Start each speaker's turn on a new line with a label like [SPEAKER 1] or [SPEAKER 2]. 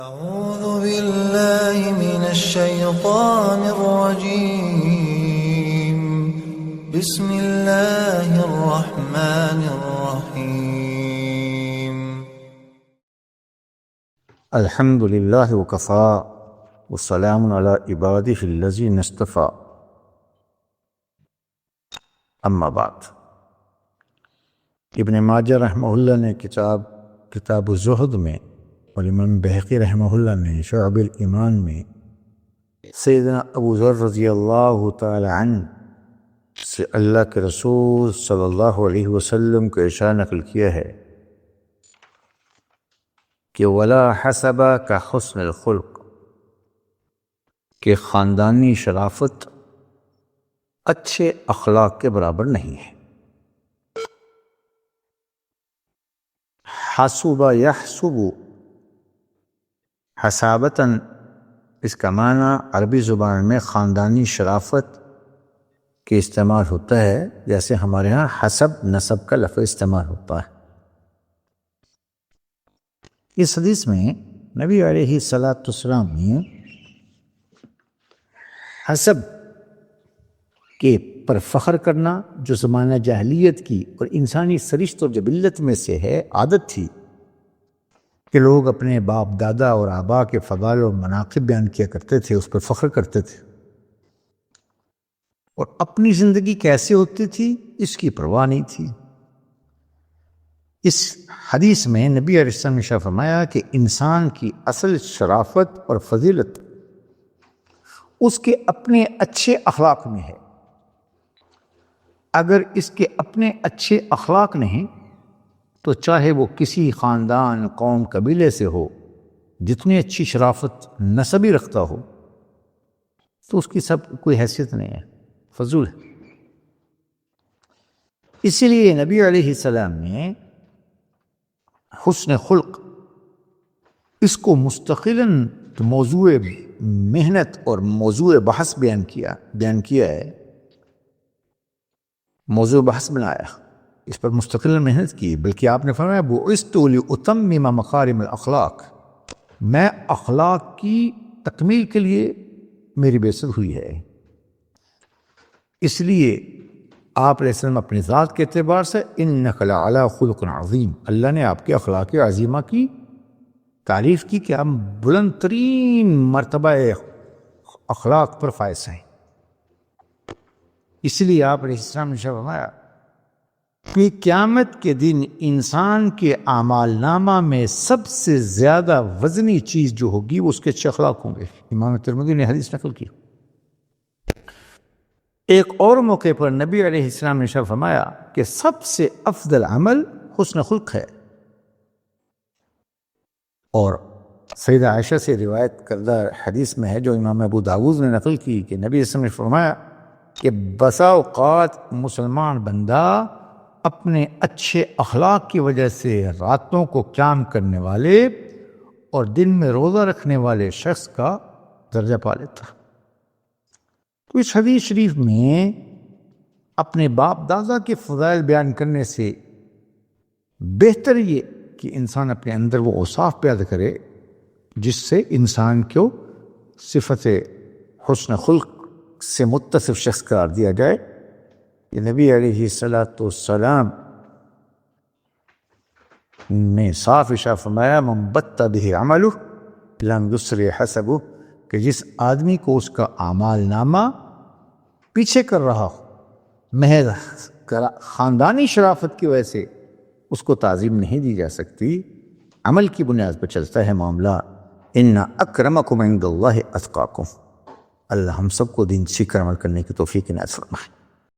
[SPEAKER 1] أعوذ بالله من الشيطان الرجيم. بسم الله الرحمن الرحيم.
[SPEAKER 2] الحمد لله وكفى والسلام على عباده الذين اصطفى اما بعد. ابن ماجہ رحمہ اللہ نے کتاب الزہد میں اور امام بہقی رحمہ اللہ نے شعب الایمان میں سیدنا ابو ذر رضی اللہ تعالی عنہ سے اللہ کے رسول صلی اللہ علیہ وسلم کو ارشاد نقل کیا ہے کہ ولا حسب کا حسن الخلق، کہ خاندانی شرافت اچھے اخلاق کے برابر نہیں ہے۔ حسب یحسب حسابتاً، اس کا معنی عربی زبان میں خاندانی شرافت کے استعمال ہوتا ہے، جیسے ہمارے ہاں حسب نسب کا لفظ استعمال ہوتا ہے۔ اس حدیث میں نبی علیہ السلام نے حسب کے پر فخر کرنا، جو زمانہ جاہلیت کی اور انسانی سرشت اور جبلت میں سے ہے، عادت تھی کہ لوگ اپنے باپ دادا اور آبا کے فضائل اور مناقب بیان کیا کرتے تھے، اس پر فخر کرتے تھے، اور اپنی زندگی کیسے ہوتی تھی اس کی پرواہ نہیں تھی۔ اس حدیث میں نبی علیہ السلام نے فرمایا کہ انسان کی اصل شرافت اور فضیلت اس کے اپنے اچھے اخلاق میں ہے۔ اگر اس کے اپنے اچھے اخلاق نہیں تو چاہے وہ کسی خاندان، قوم، قبیلے سے ہو، جتنی اچھی شرافت نسبی رکھتا ہو، تو اس کی سب کوئی حیثیت نہیں ہے، فضول ہے۔ اسی لیے نبی علیہ السلام نے حسن خلق اس کو مستقلاً موضوع محنت اور موضوع بحث بیان کیا ہے، موضوع بحث بنایا، اس پر مستقل محنت کی، بلکہ آپ نے فرمایا بعثت لأتمم مکارم الاخلاق، میں اخلاق کی تکمیل کے لیے میری بعثت ہوئی ہے۔ اس لیے آپ علیہ السلام اپنی ذات کے اعتبار سے انک لعلی خلق عظیم، اللہ نے آپ کے اخلاق عظیمہ کی تعریف کی کہ آپ بلند ترین مرتبہ اخلاق پر فائز ہیں۔ اس لیے آپ علیہ السلام نے فرمایا کہ قیامت کے دن انسان کے اعمال نامہ میں سب سے زیادہ وزنی چیز جو ہوگی وہ اس کے اچھے اخلاق ہوں گے۔ امام ترمذی نے حدیث نقل کی۔ ایک اور موقع پر نبی علیہ السلام نے فرمایا کہ سب سے افضل عمل حسن خلق ہے، اور سیدہ عائشہ سے روایت کردہ حدیث میں ہے جو امام ابو داؤد نے نقل کی کہ نبی علیہ السلام نے فرمایا کہ بسا اوقات مسلمان بندہ اپنے اچھے اخلاق کی وجہ سے راتوں کو قیام کرنے والے اور دن میں روزہ رکھنے والے شخص کا درجہ پا لیتا۔ تو اس حدیث شریف میں اپنے باپ دادا کے فضائل بیان کرنے سے بہتر یہ کہ انسان اپنے اندر وہ اوصاف پیدا کرے جس سے انسان کو صفت حسن خلق سے متصف شخص قرار دیا جائے۔ یہ نبی علیہ السلام نے صاف ارشاد فرمایا من بط به عملہ لم یسرع حسبہ، کہ جس آدمی کو اس کا اعمال نامہ پیچھے کر رہا ہو، محض خاندانی شرافت کی وجہ سے اس کو تعظیم نہیں دی جا سکتی، عمل کی بنیاد پر چلتا ہے معاملہ۔ ان اکرمکم عند اللہ اتقاکم، اللہ ہم سب کو دین سیکھ کر عمل کرنے کی توفیق عنایت فرمائے۔